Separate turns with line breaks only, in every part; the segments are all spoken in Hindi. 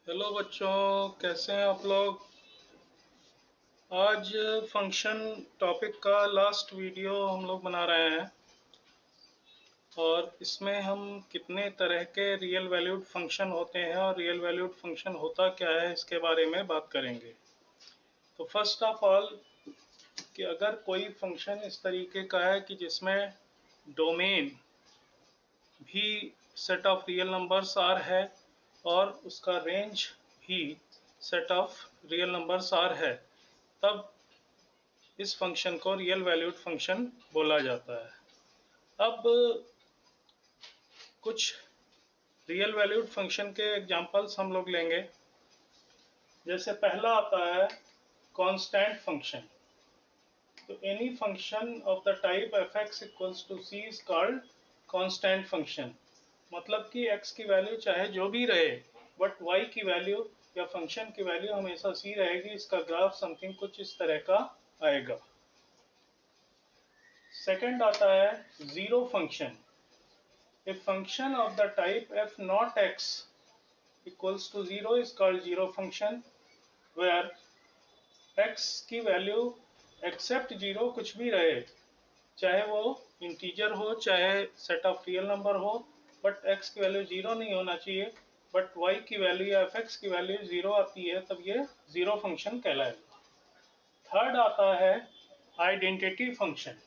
हेलो बच्चों, कैसे हैं आप लोग। आज फंक्शन टॉपिक का लास्ट वीडियो हम लोग बना रहे हैं और इसमें हम कितने तरह के रियल वैल्यूड फंक्शन होते हैं और रियल वैल्यूड फंक्शन होता क्या है इसके बारे में बात करेंगे। तो फर्स्ट ऑफ ऑल कि अगर कोई फंक्शन इस तरीके का है कि जिसमें डोमेन भी set of real numbers R है और उसका रेंज भी set of real numbers R है, तब इस फंक्शन को रियल वैल्यूड फंक्शन बोला जाता है। अब कुछ रियल वैल्यूड फंक्शन के एग्जांपल्स हम लोग लेंगे। जैसे पहला आता है कांस्टेंट फंक्शन। तो any function of the type f x equals to c is called constant function. मतलब कि x की वैल्यू चाहे जो भी रहे, बट y की वैल्यू या फंक्शन की वैल्यू हमेशा c रहेगी। इसका ग्राफ समथिंग कुछ इस तरह का आएगा। सेकंड आता है zero function. A function of the type f not x equals to 0 is called zero function, where x की वैल्यू एक्सेप्ट 0 कुछ भी रहे, चाहे वो इंटीजर हो चाहे सेट ऑफ रियल नंबर हो, बट x की वैल्यू 0 नहीं होना चाहिए। बट y की वैल्यू या fx की वैल्यू 0 आती है, तब ये जीरो फंक्शन कहलाएगा। थर्ड आता है identity function.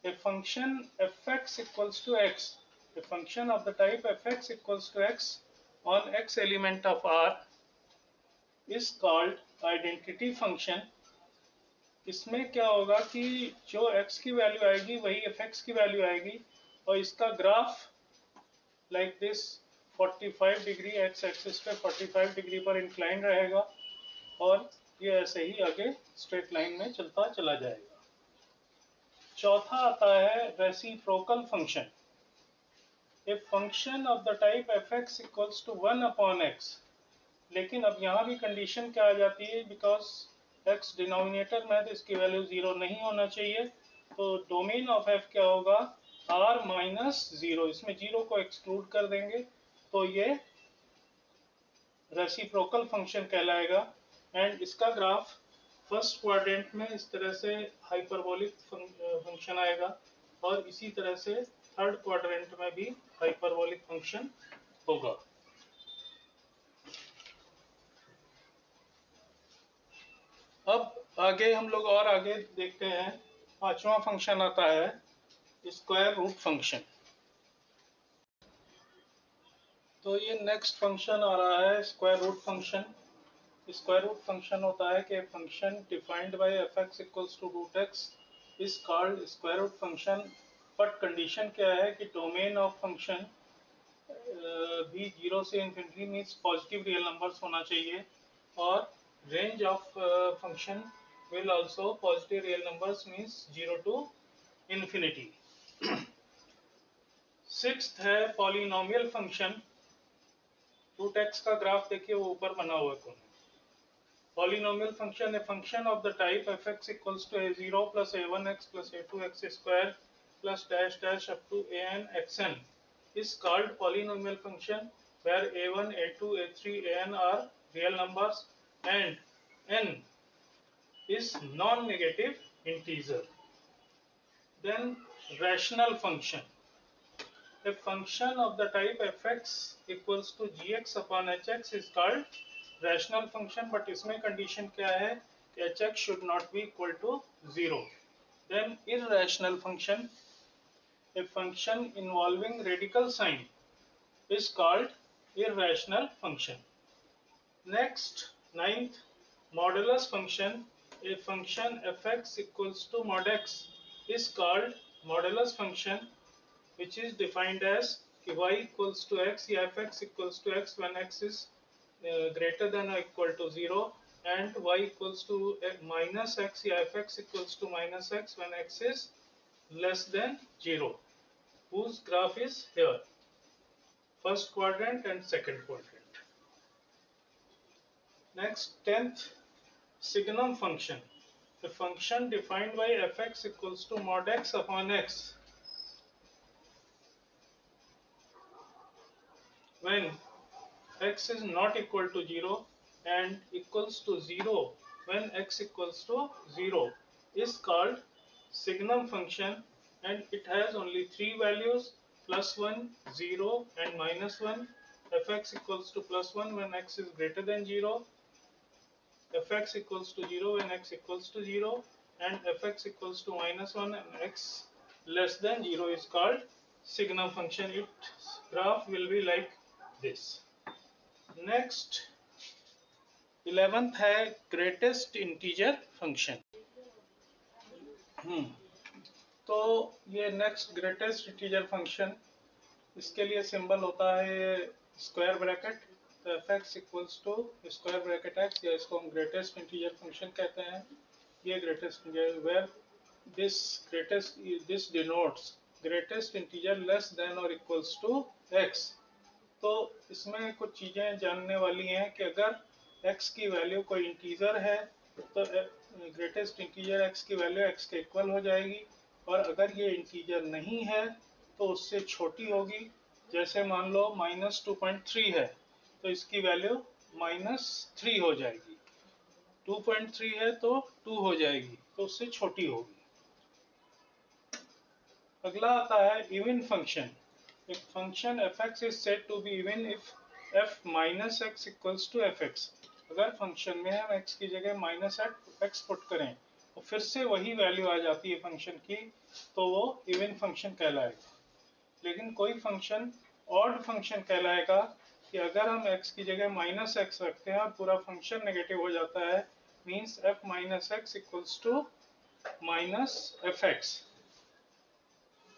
A function fx equals to x, a function of the type fx equals to x on x element of R is called identity function। इसमें क्या होगा कि जो x की वैल्यू आएगी वही fx की वैल्यू आएगी और इसका graph like this 45 degree x axis पे 45 डिग्री पर इंक्लाइन रहेगा और ये ऐसे ही आगे स्ट्रेट लाइन में चलता चला जाएगा। चौथा आता है reciprocal function. A function of the type fx equals to 1 upon x। लेकिन अब यहाँ भी कंडीशन क्या आ जाती है, बिकॉज x डिनोमिनेटर में, तो इसकी वैल्यू 0 नहीं होना चाहिए। तो डोमेन ऑफ f क्या होगा, r माइनस 0। इसमें 0 को एक्सक्लूड कर देंगे तो ये रेसिप्रोकल फंक्शन कहलाएगा। एंड इसका ग्राफ फर्स्ट क्वाड्रेंट में इस तरह से हाइपरबोलिक फंक्शन आएगा और इसी तरह से थर्ड क्वाड्रेंट में भी हाइपरबोलिक फंक्शन होगा। अब आगे हम लोग और आगे देखते हैं। पांचवा फंक्शन आता है स्क्वायर रूट फंक्शन। तो ये नेक्स्ट फंक्शन आ रहा है square root function. Square root function होता है कि function defined by f x equals to root x is called square root function. But condition क्या है कि डोमेन ऑफ फंक्शन भी 0 से infinity means positive real numbers होना चाहिए और range of function will also positive real numbers means 0 to infinity। Sixth है पॉलिनोमियल फंक्शन। रूट एक्स का ग्राफ देखिए वो ऊपर बना हुआ है। Polynomial function, a function of the type fx equals to a0 plus a1x plus a2x square plus dash dash up to an xn is called polynomial function, where a1, a2, a3, an are real numbers and n is non-negative integer। Then rational function. A function of the type fx equals to gx upon hx is called rational function, but इसमें condition क्या है कि hx should not be equal to 0। Then irrational function, a function involving radical sign is called irrational function। Next, ninth, modulus function, a function fx equals to mod x is called modulus function, which is defined as y equals to x या fx equals to x when x is greater than or equal to 0 and y equals to minus x या fx equals to minus x when x is less than 0, whose graph is here, first quadrant and second quadrant। Next, 10th, signum function, a function defined by fx equals to mod x upon x when x is not equal to 0 and equals to 0 when x equals to 0 is called signum function, and it has only three values: +1, 0 and -1. Fx equals to +1 when x is greater than 0, fx equals to 0 when x equals to 0, and fx equals to -1 and x less than 0 is called signum function. Its graph will be like this. Next 11th है greatest integer function. तो ये नेक्स्ट ग्रेटेस्ट इंटीजर फंक्शन, इसके लिए सिंबल होता है स्क्वायर ब्रैकेट. तो f x equals to square bracket x, या इसको हम ग्रेटेस्ट इंटीजर फंक्शन कहते हैं. ये greatest integer where this denotes greatest integer less than और इक्वल्स टू एक्स. तो इसमें कुछ चीज़ें जानने वाली हैं कि अगर x की वैल्यू कोई इंटीजर है तो ग्रेटेस्ट इंटीजर x की वैल्यू x के इक्वल हो जाएगी, और अगर ये इंटीजर नहीं है तो उससे छोटी होगी. जैसे मान लो -2.3 है तो इसकी वैल्यू -3 हो जाएगी. 2.3 है तो 2 हो जाएगी, तो उससे छोटी होगी. अगला आता है इवन फंक्शन. एक function fx is said to be even if f minus x equals to fx. अगर फंक्शन में हम x की जगह -x पुट करें और फिर से वही वैल्यू आ जाती है फंक्शन की, तो वो इवन फंक्शन कहलाएगा. लेकिन कोई फंक्शन ऑड फंक्शन कहलाएगा कि अगर हम x की जगह -x रखते हैं और पूरा फंक्शन नेगेटिव हो जाता है, means f minus x equals to -fx,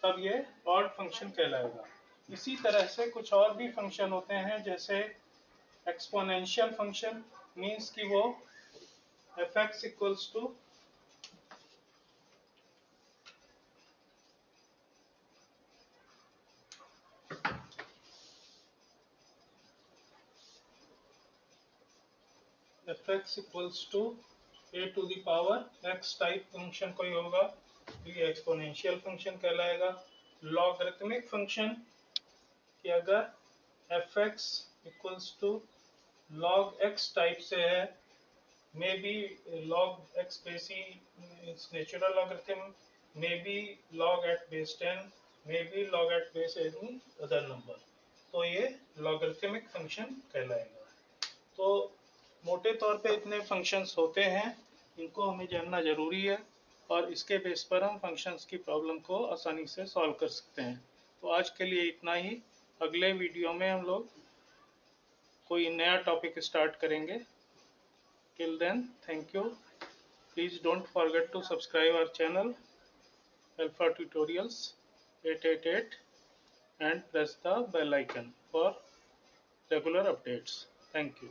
तब ये ऑड फंक्शन कहलाएगा. इसी तरह से कुछ और भी फंक्शन होते हैं, जैसे एक्सपोनेंशियल फंक्शन, मीन्स कि वो fx equals to a to the power x type function कोई होगा, ये एक्सपोनेंशियल फंक्शन कहलाएगा. लॉगरिथमिक फंक्शन कि अगर fx equals to log x type से है, may be log x base e natural logarithm, may be log at base 10, may be log at base any other number, तो ये लॉगरिथमिक फंक्शन कहलाएगा. तो मोटे तौर पे इतने फंक्शंस होते हैं, इनको हमें जानना जरूरी है, और इसके बेस पर हम फंक्शंस की प्रॉब्लम को आसानी से सॉल्व कर सकते हैं. तो आज के लिए इतना ही. अगले वीडियो में हम लोग कोई नया टॉपिक स्टार्ट करेंगे. Till then, thank you. Please don't forget to subscribe our channel Alpha Tutorials 888 and press the bell icon for regular updates. Thank you.